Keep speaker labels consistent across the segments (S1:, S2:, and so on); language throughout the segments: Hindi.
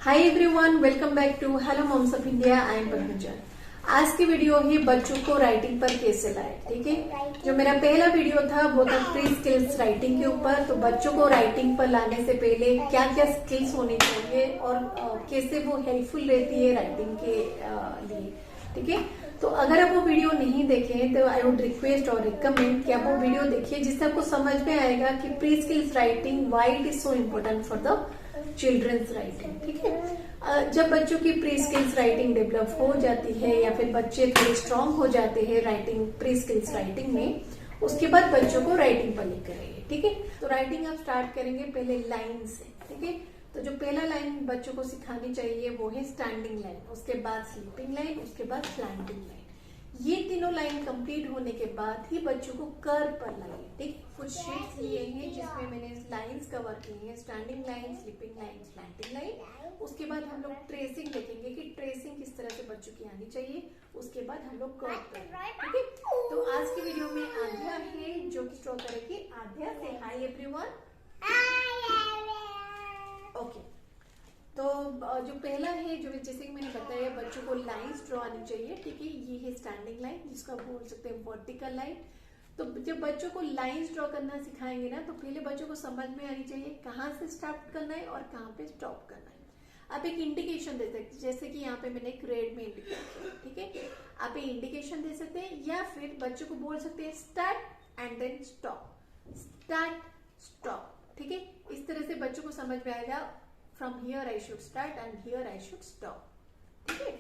S1: Hi everyone, welcome back to hello moms of India. I am Padmaja. आज की वीडियो है बच्चों को राइटिंग पर कैसे लाए। ठीक है, जो मेरा पहला वीडियो था वो था प्री स्किल्स राइटिंग के ऊपर। तो बच्चों को राइटिंग पर लाने से पहले क्या क्या स्किल्स होनी चाहिए और कैसे वो हेल्पफुल रहती है राइटिंग के लिए। ठीक है, तो अगर आप वो वीडियो नहीं देखें तो आई वुड रिक्वेस्ट और रिकमेंड कि आप वो वीडियो देखिए, जिससे आपको समझ में आएगा कि pre skills writing why it is so important for the childrens writing. ठीक है, जब बच्चों की प्री स्किल्स राइटिंग डेवलप हो जाती है या फिर बच्चे थोड़े स्ट्रांग हो जाते हैं राइटिंग प्री स्किल्स राइटिंग में, उसके बाद बच्चों को राइटिंग पर लेकर आइए। ठीक है, तो राइटिंग आप स्टार्ट करेंगे पहले लाइन से। ठीक है, तो जो पहला लाइन बच्चों को सिखानी चाहिए वो है स्टैंडिंग लाइन, उसके बाद स्लीपिंग लाइन, उसके बाद स्लैंटिंग लाइन। ये तीनों लाइन कंप्लीट होने के बाद ही बच्चों को कर पर लाइए। ठीक, कुछ शीट्स लिए हैं जिसमें मैंने लाइंस कवर की हैं, standing line, sleeping line, slanting line. उसके बाद हम लोग ट्रेसिंग देखेंगे कि ट्रेसिंग किस तरह से बच्चों की आनी चाहिए। उसके बाद हम लोग कर पर। ठीक है, तो आज की वीडियो में आध्या है जो कि स्ट्रो करेगी। आध्या से हाय एवरीवन। ओके, तो जो पहला है, जो जैसे कि मैंने बताया, बच्चों को लाइंस ड्रॉ आनी चाहिए। ठीक है, ये है स्टैंडिंग लाइन, जिसको आप बोल सकते हैं वर्टिकल लाइन। तो जब बच्चों को लाइंस ड्रॉ करना सिखाएंगे ना, तो पहले बच्चों को समझ में आनी चाहिए कहाँ से स्टार्ट करना है और कहाँ पे स्टॉप करना है। आप एक इंडिकेशन दे सकते हैं, जैसे कि यहाँ पे मैंने एक रेड में इंडिकेट किया। ठीक है, आप एक इंडिकेशन दे सकते हैं या फिर बच्चों को बोल सकते हैं start and then stop, start stop. ठीक है, इस तरह से बच्चों को समझ में आएगा from here I should start and here I should stop. ठीक है,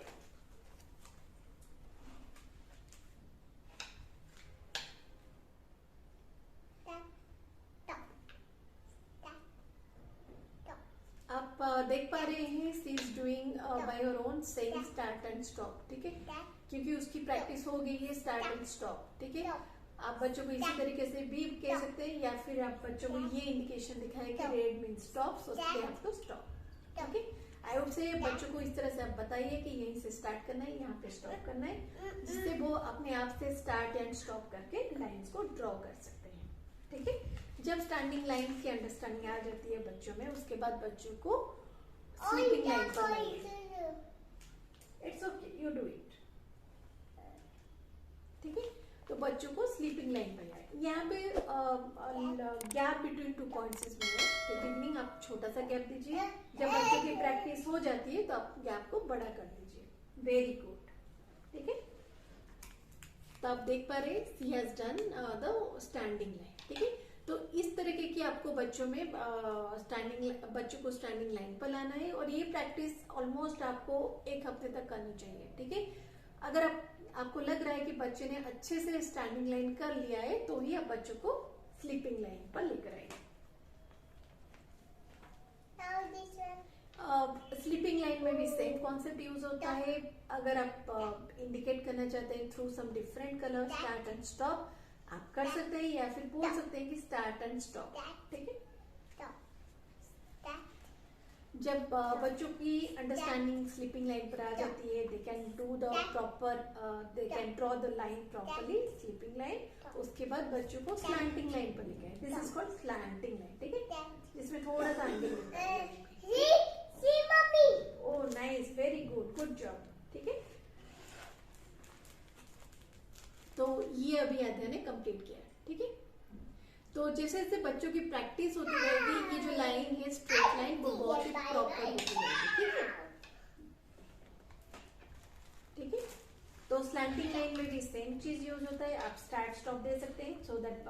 S1: आप देख पा रहे हैं she is doing by your own saying start and stop. ठीक है, क्योंकि उसकी प्रैक्टिस हो गई है स्टार्ट एंड स्टॉप। ठीक है, आप बच्चों को इसी तरीके से भी कह सकते हैं या फिर आप बच्चों को ये इंडिकेशन दिखाएं कि red mean stop, so they have to stop. Okay, I would say बच्चों को इस तरह से आप बताइए कि यहीं से स्टार्ट करना है, यहाँ पे स्टॉप करना है, जिससे वो अपने आप से स्टार्ट एंड स्टॉप करके लाइंस को ड्रॉ कर सकते हैं। ठीक है, जब स्टैंडिंग लाइन की अंडरस्टैंडिंग आ जाती है बच्चों में, उसके बाद बच्चों को स्लीपिंग लाइन पर लाइए। It's okay, you do it. ठीक है, तो बच्चों को स्लीपिंग लाइन पर लाए। यहाँ पे gap between two points is more. Beginning आप छोटा सा गैप दीजिए, जब बच्चों की प्रैक्टिस हो जाती है तो आप गैप को बड़ा कर दीजिए। Very good. ठीक है, तो आप देख पा रहे she has done the standing line. ठीक है, तो इस तरीके की आपको बच्चों में बच्चों को स्टैंडिंग लाइन पर लाना है और ये प्रैक्टिस ऑलमोस्ट आपको 1 हफ्ते तक करनी चाहिए। ठीक है, अगर आपको लग रहा है कि बच्चे ने अच्छे से स्टैंडिंग लाइन कर लिया है तो ही आप बच्चों को स्लीपिंग लाइन पर लेकर आएंगे। स्लीपिंग लाइन में भी सेम कॉन्सेप्ट यूज होता है। अगर आप इंडिकेट करना चाहते हैं through some different colour start and stop, आप कर सकते हैं या फिर बोल सकते हैं कि स्टार्ट एंड स्टॉप। ठीक है, जब बच्चों की अंडरस्टैंडिंग स्लीपिंग लाइन पर आ जाती है, they can do the proper, they can draw the line properly, sleeping line. उसके बाद बच्चों को स्लैंटिंग लाइन पर लेके आए, this is called slanting line. ठीक है, जिसमें थोड़ा सा एंगल होता है। Oh nice, very good, good job. ठीक है, तो ये अभी अध्याय ने कंप्लीट किया। ठीक है, तो जैसे जैसे बच्चों की प्रैक्टिस होती रहेगी, ये जो लाइन है स्ट्रेट लाइन वो बहुत ही प्रॉपर होती रहेगी। ठीक है, ठीक है, तो स्लैंटिंग लाइन में भी सेम चीज यूज होता है। आप स्टार्ट स्टॉप दे सकते हैं so that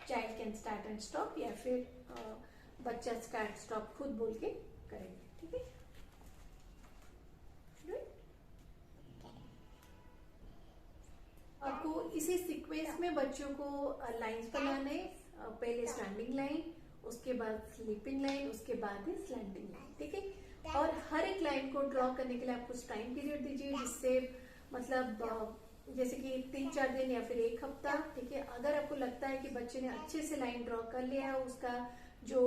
S1: child can start and stop, या फिर बच्चा स्टार्ट स्टॉप खुद बोल के करेंगे। ठीक है, आपको इसी सीक्वेंस में बच्चों को लाइंस बनाने हैं। पहले स्टैंडिंग लाइन, उसके बाद स्लीपिंग लाइन, उसके बाद ही स्लैंटिंग लाइन। ठीक है, और हर एक लाइन को ड्रॉ करने के लिए आप कुछ टाइम पीरियड दीजिए, जिससे मतलब जैसे कि 3-4 दिन या फिर 1 हफ्ता। ठीक है, अगर आपको लगता है कि बच्चे ने अच्छे से लाइन ड्रॉ कर लिया है, उसका जो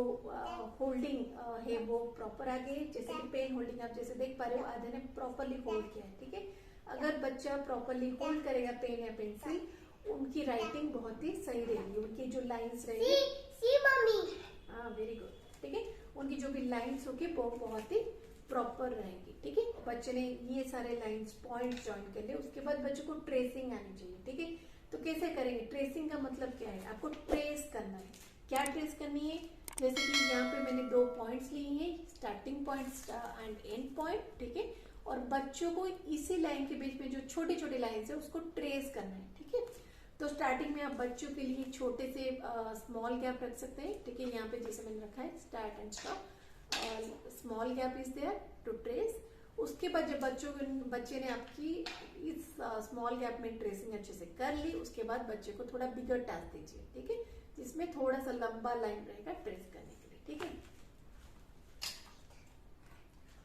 S1: होल्डिंग है वो प्रॉपर आ गई, जैसे कि पेन होल्डिंग आप जैसे देख पा रहे हो आधे ने प्रॉपरली होल्ड किया है। ठीक है, अगर बच्चा प्रॉपरली होल्ड करेगा पेन या पेंसिल, उनकी राइटिंग बहुत ही सही रहेगी, उनकी जो लाइंस रहेगी। हाँ, वेरी गुड। ठीक है, उनकी जो भी लाइंस होगी वो बहुत ही प्रॉपर रहेंगी। ठीक है, बच्चे ने ये सारे लाइंस पॉइंट ज्वाइन कर लिए, उसके बाद बच्चों को ट्रेसिंग आनी चाहिए। ठीक है, तो कैसे करेंगे? ट्रेसिंग का मतलब क्या है? आपको ट्रेस करना है। क्या ट्रेस करनी है? जैसे कि यहाँ पे मैंने 2 पॉइंट्स लिए हैं, starting point and and point. ठीक है, और बच्चों को इसी लाइन के बीच में जो छोटी छोटी लाइन्स है उसको ट्रेस करना है। ठीक है, तो स्टार्टिंग में आप बच्चों के लिए छोटे से स्मॉल गैप रख सकते हैं। ठीक है, यहाँ पे जैसे मैंने रखा है start and stop, small gap is there to trace. उसके बाद जब बच्चे ने आपकी इस स्मॉल गैप में ट्रेसिंग अच्छे से कर ली, उसके बाद बच्चे को थोड़ा बिगर टास्क दीजिए। ठीक है, जिसमें थोड़ा सा लंबा लाइन रहेगा ट्रेस करने के लिए। ठीक है,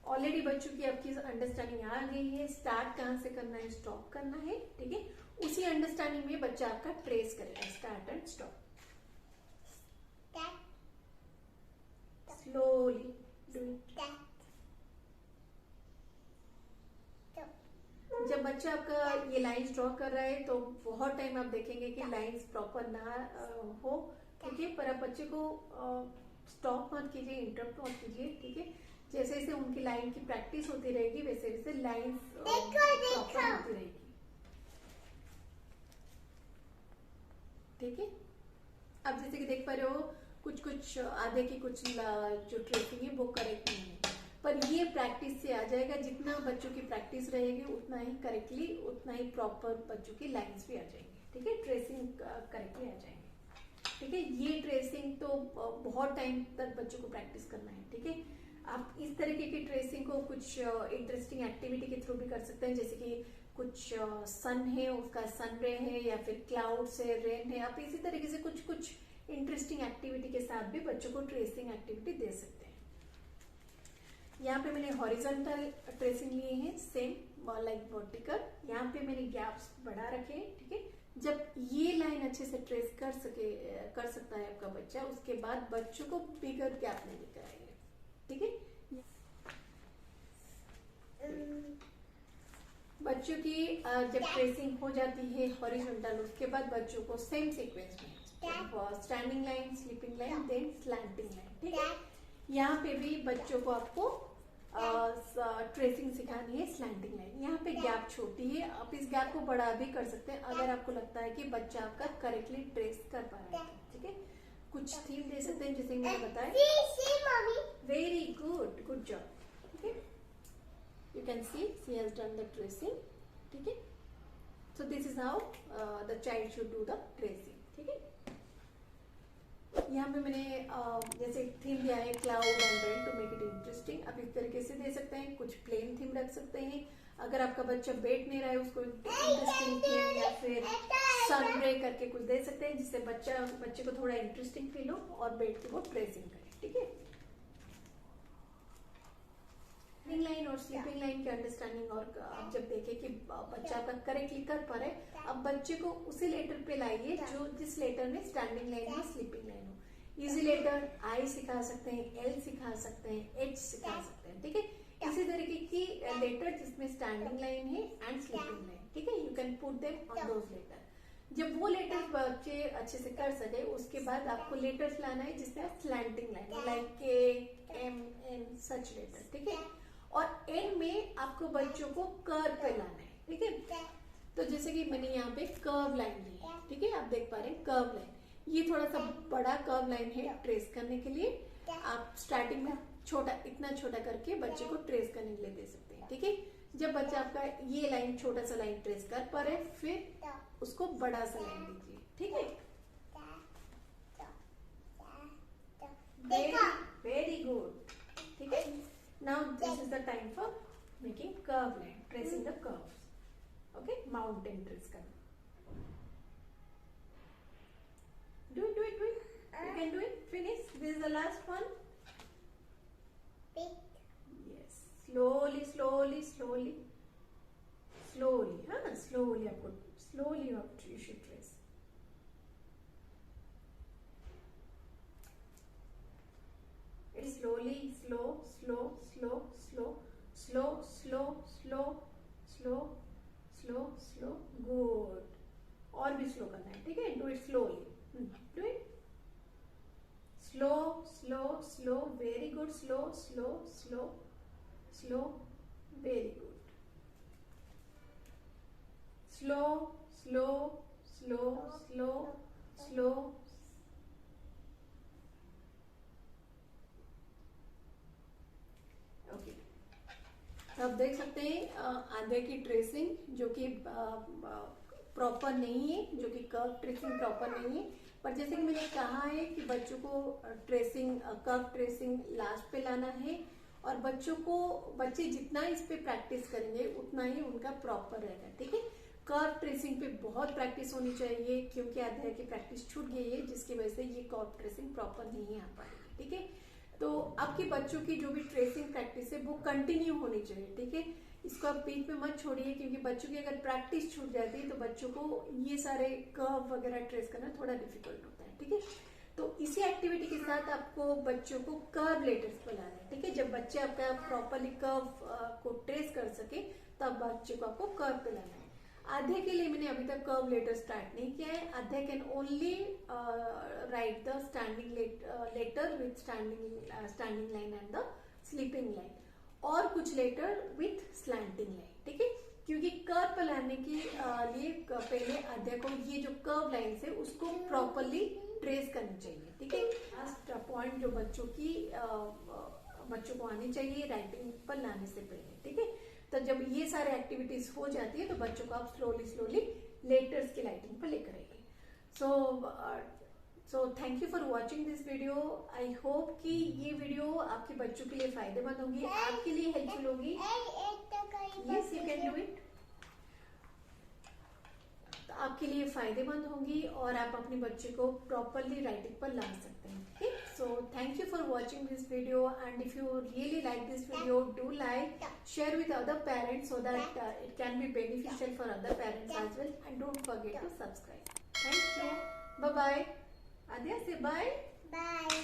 S1: ऑलरेडी बच्चों की आपकी अंडरस्टैंडिंग आ गई है, स्टार्ट कहां से करना है, स्टॉप करना है। ठीक है, उसी अंडरस्टैंडिंग में बच्चा आपका ट्रेस करेगा, स्टार्ट एंड स्टॉप। स्लोली जब बच्चा आपका ये लाइंस ड्रॉ कर रहा है तो बहुत टाइम आप देखेंगे कि लाइंस प्रॉपर ना हो। ठीक है, पर आप बच्चे को स्टॉप मत कीजिए, इंटरप्ट मत कीजिए। ठीक है, जैसे जैसे उनकी लाइन की प्रैक्टिस होती रहेगी वैसे वैसे लाइंस प्रॉपर होती रहेगी। ठीक है, अब जैसे कि देख पा रहे हो कुछ आधे की कुछ जो ट्रेसिंग है वो करेक्ट नहीं है, पर ये प्रैक्टिस से आ जाएगा। जितना बच्चों की प्रैक्टिस रहेगी उतना ही करेक्टली, उतना ही प्रॉपर बच्चों की लाइंस भी आ जाएंगी। ठीक है, ट्रेसिंग करेक्टली आ जाएंगे। ठीक है, ये ट्रेसिंग तो बहुत टाइम तक बच्चों को प्रैक्टिस करना है। ठीक है, आप इस तरीके की ट्रेसिंग को कुछ इंटरेस्टिंग एक्टिविटी के थ्रू भी कर सकते हैं, जैसे कि कुछ सन है उसका सन रे है, या फिर क्लाउड्स है, रेन है। आप इसी तरीके से कुछ इंटरेस्टिंग एक्टिविटी के साथ भी बच्चों को ट्रेसिंग एक्टिविटी दे सकते हैं। यहाँ पे मैंने हॉरिजॉन्टल ट्रेसिंग लिए हैं, सेम लाइक वर्टिकल। यहाँ पे मैंने गैप्स बढ़ा रखे हैं। ठीक है, जब ये लाइन अच्छे से ट्रेस कर सकता है आपका बच्चा, उसके बाद बच्चों को बिगर गैप नहीं लेकर आएंगे। ठीक है, बच्चों की जब ट्रेसिंग हो जाती है हॉरिजॉन्टल, उसके बाद बच्चों को सेम सीक्वेंस में standing line, sleeping line, then slanting line. ठीक है, यहाँ पे भी बच्चों को आपको ट्रेसिंग सिखानी है, स्लैंटिंग लाइन। यहाँ पे गैप छोटी है, आप इस गैप को बड़ा भी कर सकते हैं अगर आपको लगता है कि बच्चा आपका करेक्टली ट्रेस कर पा रहा है। ठीक है, कुछ थीम दे सकते हैं जैसे मैंने बताया। Very good, good job. ठीक है, you can see has done the tracing. ठीक है, so this is how the child should do the tracing. ठीक है, यहाँ पे मैंने जैसे थीम दिया है cloud and rain to make it interesting. आप इस तरीके से दे सकते हैं, कुछ प्लेन थीम रख सकते हैं। अगर आपका बच्चा बैठ नहीं रहा है उसको इंटरेस्टिंग थीम या फिर सन रे करके कुछ दे सकते हैं, जिससे बच्चे को थोड़ा इंटरेस्टिंग फील हो और बैठ के वो ट्रेसिंग करे। ठीक है, स्लीपिंग लाइन और स्लीपिंग लाइन की अंडरस्टैंडिंग और आप जब देखें कि बच्चा आपका करेक्टली कर पा रहे हैं, अब बच्चे को उसी लेटर पे लाइए जो जिस लेटर में स्टैंडिंग लाइन हो, स्लीपिंग लाइन हो। इजी लेटर आई सिखा सकते हैं, एल सिखा सकते हैं, एच सिखा सकते हैं। ठीक है, इसी तरीके की लेटर जिसमें स्टैंडिंग लाइन है एंड स्लीपिंग लाइन। ठीक है, you can put them on those letter. जब वो लेटर्स बच्चे अच्छे से कर सके, उसके बाद आपको लेटर्स लाना है जिसमें स्लैंटिंग लाइन, लाइक के, एम, एन, सच लेटर। ठीक है, और एंड में आपको बच्चों को कर्व पे लाना है। ठीक है, तो जैसे कि मैंने यहाँ पे कर्व लाइन ली है। ठीक है, आप देख पा रहे हैं कर्व लाइन, ये थोड़ा सा बड़ा कर्व लाइन है ट्रेस करने के लिए। आप स्टार्टिंग में छोटा, इतना छोटा करके बच्चे को ट्रेस करने के लिए दे सकते हैं। ठीक है, जब बच्चा आपका ये लाइन छोटा सा लाइन ट्रेस कर पा रहे, फिर उसको बड़ा सा लाइन दीजिए। ठीक है, वेरी गुड। ठीक है, now this is the time for making curve line, tracing the curves. Okay, mountain trace करना। Do it. You can do it. Finish. This is the last one. Yes. Slowly. हाँ, slowly आपको, slowly you should trace. It's slowly, slow. Good. और भी स्लो करना है। ठीक है, do it slowly. Do it slow, very good. Slow, slow, very good, slow slow slow slow slow. Okay, तो आप देख सकते हैं आधे की ट्रेसिंग जो कि प्रॉपर नहीं है, जो कि कर्व ट्रेसिंग प्रॉपर नहीं है। पर जैसे कि मैंने कहा है कि बच्चों को ट्रेसिंग, कर्व ट्रेसिंग लास्ट पे लाना है, और बच्चे जितना इस पे प्रैक्टिस करेंगे उतना ही उनका प्रॉपर रहेगा। ठीक है, कर्व ट्रेसिंग पे बहुत प्रैक्टिस होनी चाहिए, क्योंकि आधे की प्रैक्टिस छूट गई है, जिसकी वजह से ये कर्व ट्रेसिंग प्रॉपर नहीं आ पाएगी। ठीक है, तो आपके बच्चों की जो भी ट्रेसिंग प्रैक्टिस है वो कंटिन्यू होनी चाहिए। ठीक है, इसको आप बीच में मत छोड़िए, क्योंकि बच्चों की अगर प्रैक्टिस छूट जाती है तो बच्चों को ये सारे कर्व वगैरह ट्रेस करना थोड़ा डिफिकल्ट होता है। ठीक है, तो इसी एक्टिविटी के साथ आपको बच्चों को कर्व लेटर्स बनाना है। ठीक है, जब बच्चे आपका प्रॉपरली कर्व को ट्रेस कर सके तब बच्चे को आपको कर्व पे लाना है। आधे के लिए मैंने अभी तक कर्व लेटर स्टार्ट नहीं किया है। आधे can only write the standing letter with standing line and the sleeping line, और कुछ लेटर विथ स्लैंटिंग लाइन। ठीक है, क्योंकि कर्व पे लाने के लिए पहले आधे को ये जो कर्व लाइन है उसको प्रॉपरली ट्रेस करनी चाहिए। ठीक है, लास्ट पॉइंट जो बच्चों को आनी चाहिए राइटिंग पर लाने से पहले। ठीक है, तो जब ये सारे एक्टिविटीज हो जाती है तो बच्चों को आप स्लोली लेटर्स की राइटिंग पर लेकर आइए। So thank you for watching this video. I hope कि ये वीडियो आपके बच्चों के लिए फायदेमंद होगी, आपके लिए हेल्पफुल होगी। Yes, you can do it. तो आपके लिए फायदेमंद होंगी और आप अपने बच्चे को प्रॉपरली राइटिंग पर ला सकते हैं। ठीक, so thank you for watching this video, and if you really like this video, do like, share with other parents so that it can be beneficial for other parents as well, and don't forget to subscribe. Thank you. Bye bye. Adya, say bye.
S2: Bye.